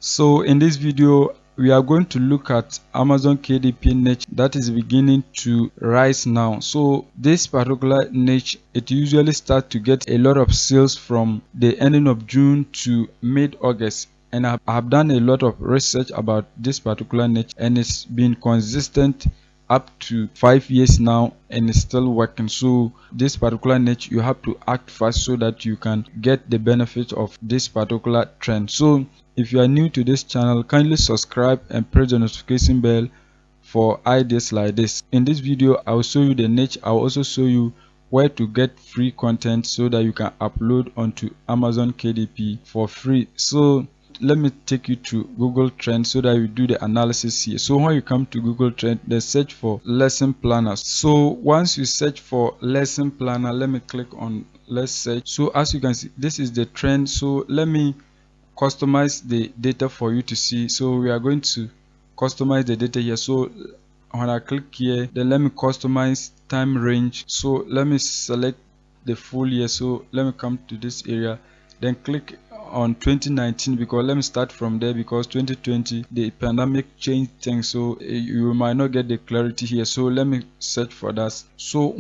So in this video we are going to look at Amazon KDP niche that is beginning to rise now. So this particular niche, it usually starts to get a lot of sales from the ending of June to mid-August, and I have done a lot of research about this particular niche, and it's been consistent up to 5 years now and it's still working. So this particular niche, you have to act fast so that you can get the benefit of this particular trend. So if you are new to this channel, kindly subscribe and press the notification bell for ideas like this. In this video I will show you the niche. I will also show you where to get free content so that you can upload onto Amazon KDP for free. So let me take you to Google Trends so that you do the analysis here. So when you come to Google Trends, they search for lesson planners. So once you search for lesson planner, let me click on let's search. So as you can see, this is the trend. So let me customize the data for you to see. So we are going to customize the data here. So when I click here, then let me customize time range. So let me select the full year. So let me come to this area, then click on 2019, because let me start from there, because 2020 the pandemic changed things, so you might not get the clarity here. So let me search for that. So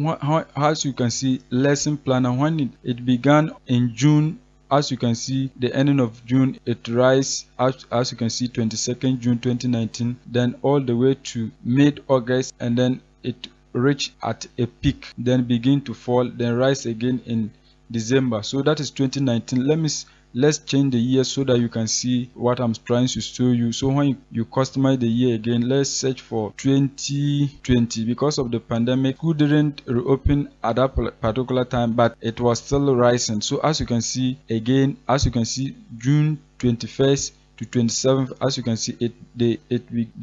as you can see, lesson planner, when it began in June, as you can see the ending of June, it rise as you can see 22nd June 2019, then all the way to mid-August, and then it reach at a peak, then begin to fall, then rise again in December. So that is 2019. Let's change the year so that you can see what I'm trying to show you. So when you customize the year again, let's search for 2020. Because of the pandemic, school didn't reopen at that particular time, but it was still rising. So as you can see again, as you can see June 21st to 27th, as you can see the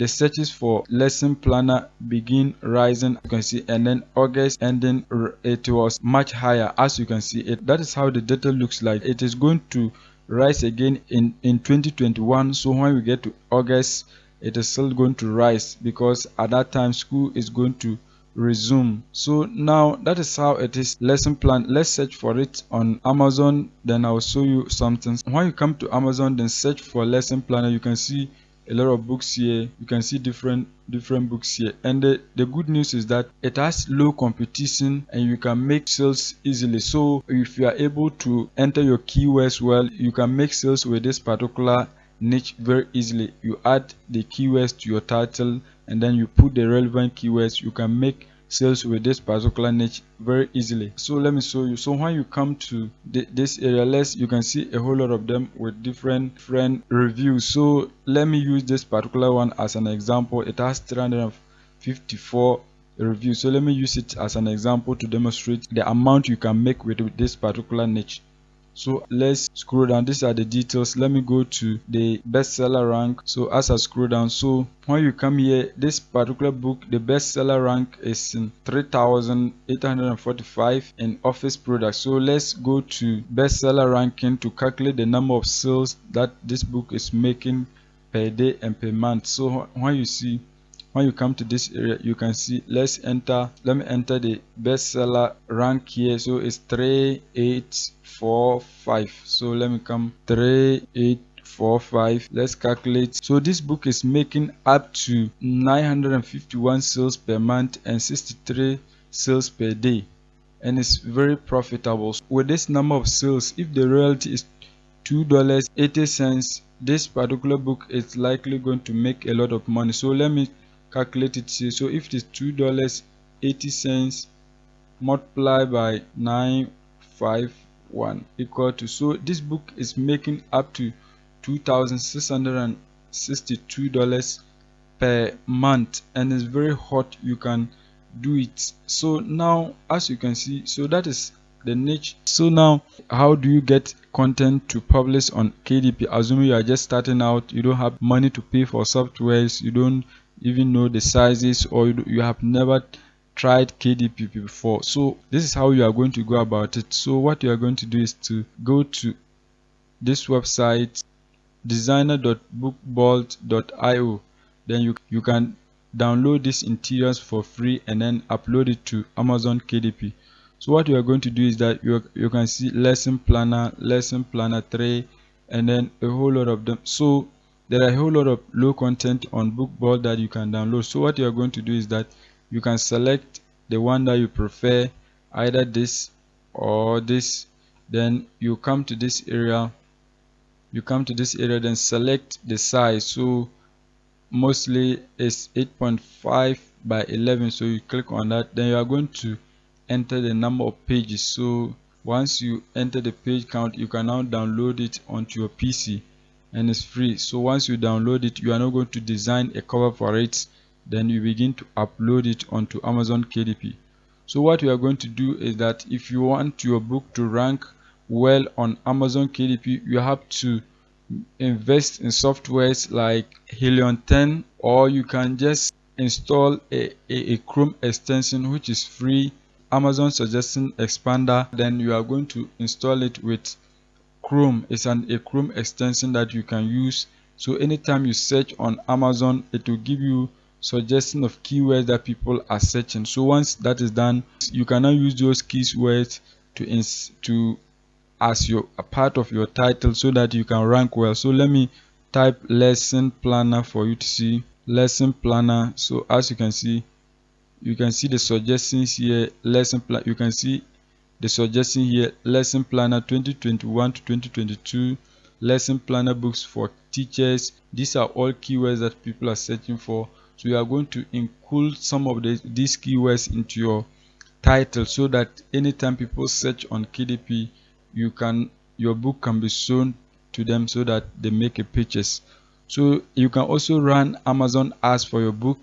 searches for lesson planner begin rising, you can see, and then August, and then it was much higher. As you can see it, that is how the data looks like. It is going to rise again in 2021. So when we get to August, it is still going to rise, because at that time school is going to resume. So now that is how it is. Lesson plan, let's search for it on Amazon, then I'll show you something. When you come to Amazon, then search for lesson planner, you can see a lot of books here. You can see different books here, and the good news is that it has low competition and you can make sales easily. So if you are able to enter your keywords well, you can make sales with this particular niche very easily. You add the keywords to your title and then you put the relevant keywords, you can make sales with this particular niche very easily. So let me show you. So when you come to this area, you can see a whole lot of them with different reviews. So let me use this particular one as an example. It has 354 reviews. So let me use it as an example to demonstrate the amount you can make with this particular niche. So let's scroll down. These are the details. Let me go to the bestseller rank. So as I scroll down, so when you come here, this particular book, the bestseller rank is in 3,845 in office products. So let's go to bestseller ranking to calculate the number of sales that this book is making per day and per month. So when you come to this area, you can see, let me enter the bestseller rank here. So it's 3845. So let me come 3845. Let's calculate. So this book is making up to 951 sales per month and 63 sales per day, and it's very profitable. So with this number of sales, if the royalty is $2.80, this particular book is likely going to make a lot of money. So let me calculate it here. So if it is $2.80 multiplied by 951 equal to, so this book is making up to $2,662 per month, and it's very hot. You can do it. So now as you can see, so that is the niche. So now how do you get content to publish on KDP? Assuming you are just starting out, you don't have money to pay for softwares, you don't even know the sizes, or you have never tried KDP before. So this is how you are going to go about it. So what you are going to do is to go to this website, designer.bookbolt.io. then you can download these interiors for free and then upload it to Amazon KDP. So what you are going to do is that you can see lesson planner 3, and then a whole lot of them. So there are a whole lot of low content on Bookball that you can download. So what you are going to do is that you can select the one that you prefer, either this or this. Then you come to this area, then select the size. So mostly it's 8.5 by 11, so you click on that. Then you are going to enter the number of pages. So once you enter the page count, you can now download it onto your PC, and it's free. So once you download it, you are now going to design a cover for it, then you begin to upload it onto Amazon KDP. So what we are going to do is that if you want your book to rank well on Amazon KDP, you have to invest in softwares like Helion 10, or you can just install a Chrome extension which is free, Amazon Suggestion Expander. Then you are going to install it with Chrome. It's a Chrome extension that you can use. So anytime you search on Amazon, it will give you suggestion of keywords that people are searching. So once that is done, you can now use those keywords to as your a part of your title so that you can rank well. So let me type lesson planner for you to see lesson planner. So as you can see the suggestions here. Lesson plan, you can see the suggestion here: lesson planner 2021 to 2022, lesson planner books for teachers. These are all keywords that people are searching for. So you are going to include some of these keywords into your title, so that anytime people search on KDP, your book can be shown to them so that they make a purchase. So you can also run Amazon ads for your book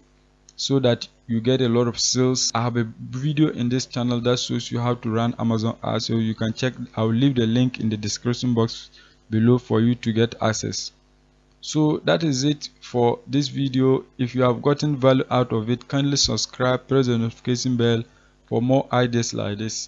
so that you get a lot of sales. I have a video in this channel that shows you how to run Amazon ads, so you can check. I'll leave the link in the description box below for you to get access. So that is it for this video. If you have gotten value out of it, kindly subscribe, press the notification bell for more ideas like this.